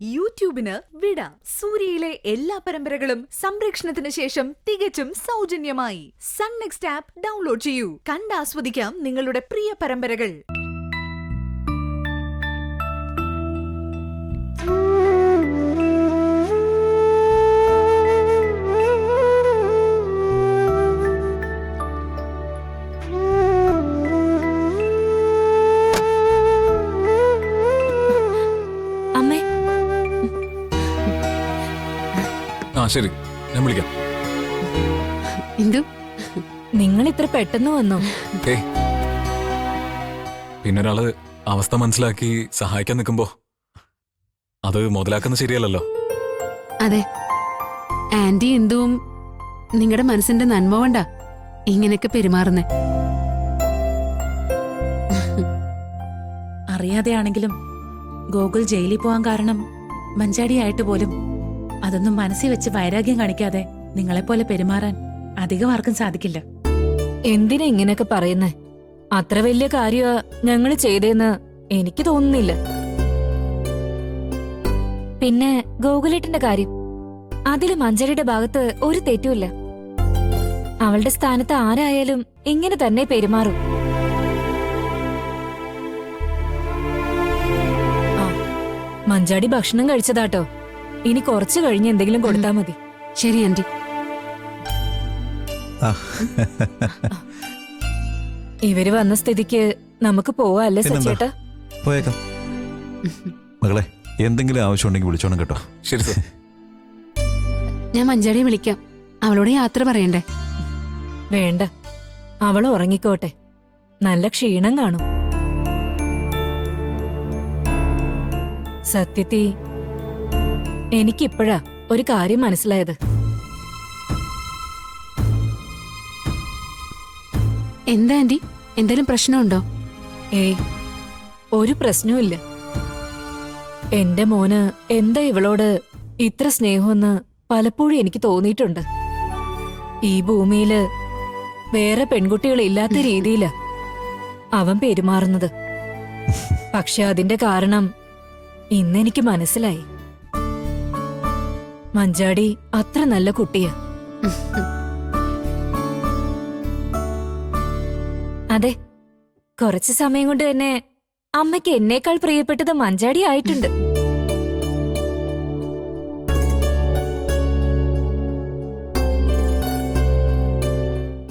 യൂട്യൂബിന് വിട. സൂര്യയിലെ എല്ലാ പരമ്പരകളും സംരക്ഷണത്തിന് ശേഷം തികച്ചും സൗജന്യമായി. സൺ നെക്സ്റ്റ് ആപ്പ് ഡൗൺലോഡ് ചെയ്യൂ. കണ്ടാസ്വദിക്കാം നിങ്ങളുടെ പ്രിയ പരമ്പരകൾ. ശരി, ഞാൻ വിളിക്കാം. നിങ്ങൾ ഇത്ര പെട്ടെന്ന് വന്നോ? പിന്നൊരാള് അവസ്ഥ മനസ്സിലാക്കി സഹായിക്കാൻ നിൽക്കുമ്പോ അത് മുതലാക്കുന്നത് ശരിയല്ലല്ലോ. അതെ, ആന്റി എന്തും നിങ്ങളുടെ മനസ്സിന്റെ നന്മ കൊണ്ടാ ഇങ്ങനെയൊക്കെ പെരുമാറുന്നേ. അറിയാതെയാണെങ്കിലും ഗോകുൽ ജയിലിൽ പോവാൻ കാരണം മഞ്ചാടിയായിട്ട് പോലും അതൊന്നും മനസ്സിൽ വെച്ച് വൈരാഗ്യം കാണിക്കാതെ നിങ്ങളെപ്പോലെ പെരുമാറാൻ അധികം ആർക്കും സാധിക്കില്ല. എന്തിനാ ഇങ്ങനെയൊക്കെ പറയുന്നേ? അത്ര വലിയ കാര്യമാ ഞങ്ങള് ചെയ്തേന്ന് എനിക്ക് തോന്നുന്നില്ല. പിന്നെ ഗോകുലേട്ടന്റെ കാര്യം, അതില് മഞ്ചരിയുടെ ഭാഗത്ത് ഒരു തെറ്റുമില്ല. അവളുടെ സ്ഥാനത്ത് ആരായാലും ഇങ്ങനെ തന്നെ പെരുമാറും. മഞ്ചാടി ഭക്ഷണം കഴിച്ചതാട്ടോ. ഇനി കുറച്ചു കഴിഞ്ഞ് എന്തെങ്കിലും കൊടുത്താ മതി. ശരി ആന്റി. ഇവര് വന്ന സ്ഥിതിക്ക് നമുക്ക് പോവാല്ലേ സച്ചേട്ടാ? പോയേക്കാം മകളെ, എന്തെങ്കിലും ആവശ്യമുണ്ടെങ്കിൽ വിളിച്ചോണം കേട്ടോ. ശരി സർ. ഞാൻ മഞ്ചാടിയെ വിളിക്കാം, അവളോട് യാത്ര പറയണ്ടേ? വേണ്ട, അവള് ഉറങ്ങിക്കോട്ടെ. നല്ല ക്ഷീണം കാണും. സത്യത്തി എനിക്കിപ്പോഴാ ഒരു കാര്യം മനസ്സിലായത്. എന്താ ആന്റി, എന്തെങ്കിലും പ്രശ്നമുണ്ടോ? ഏയ്, ഒരു പ്രശ്നവുമില്ല. എന്റെ മോന് എന്താ ഇവളോട് ഇത്ര സ്നേഹമെന്ന് പലപ്പോഴും എനിക്ക് തോന്നിയിട്ടുണ്ട്. ഈ ഭൂമിയില് വേറെ പെൺകുട്ടികളില്ലാത്ത രീതിയിലാ അവൻ പെരുമാറുന്നത്. പക്ഷെ അതിന്റെ കാരണം ഇന്നെനിക്ക് മനസ്സിലായി. മഞ്ചാടി അത്ര നല്ല കുട്ടിയാ. അതെ, കുറച്ചു സമയം കൊണ്ട് തന്നെ അമ്മയ്ക്ക് എന്നേക്കാൾ പ്രിയപ്പെട്ടത് മഞ്ചാടി ആയിട്ടുണ്ട്.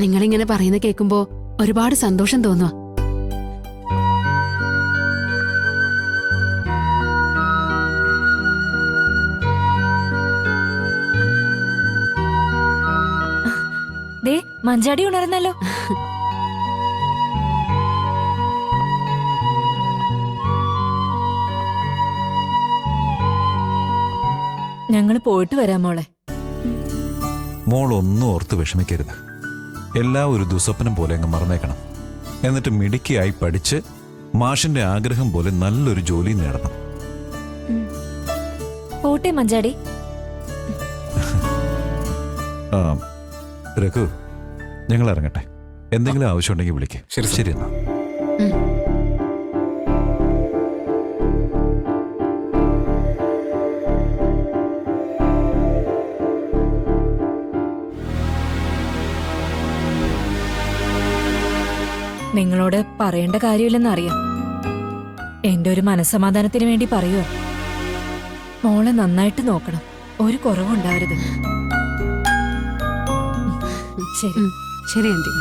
നിങ്ങളിങ്ങനെ പറയുന്ന കേൾക്കുമ്പോ ഒരുപാട് സന്തോഷം തോന്നുക. ദേ, മഞ്ചാടി ഉണർന്നല്ലോ. ഞങ്ങള് പോയിട്ട് വരാം മോളെ. മോൾ ഒന്നും ഓർത്ത് വിഷമിക്കരുത്. എല്ലാം ഒരു ദുസ്വപ്നം പോലെ അങ്ങ് മറന്നേക്കണം. എന്നിട്ട് മിടുക്കിയായി പഠിച്ച് മാഷിന്റെ ആഗ്രഹം പോലെ നല്ലൊരു ജോലി നേടണം. പോട്ടെ മഞ്ചാടി. രഘു, ഞങ്ങൾ ഇറങ്ങട്ടെ. എന്തെങ്കിലും ആവശ്യമുണ്ടെങ്കിൽ വിളിക്കേ. ശരി ശരി എന്നാ. നിങ്ങളോട് പറയേണ്ട കാര്യമില്ലെന്നറിയാം. എന്റെ ഒരു മനസ്സമാധാനത്തിന് വേണ്ടി പറയുക. മോളെ നന്നായിട്ട് നോക്കണം, ഒരു കുറവുണ്ടാവരുത്. ശരി. ശരി ആന്റി.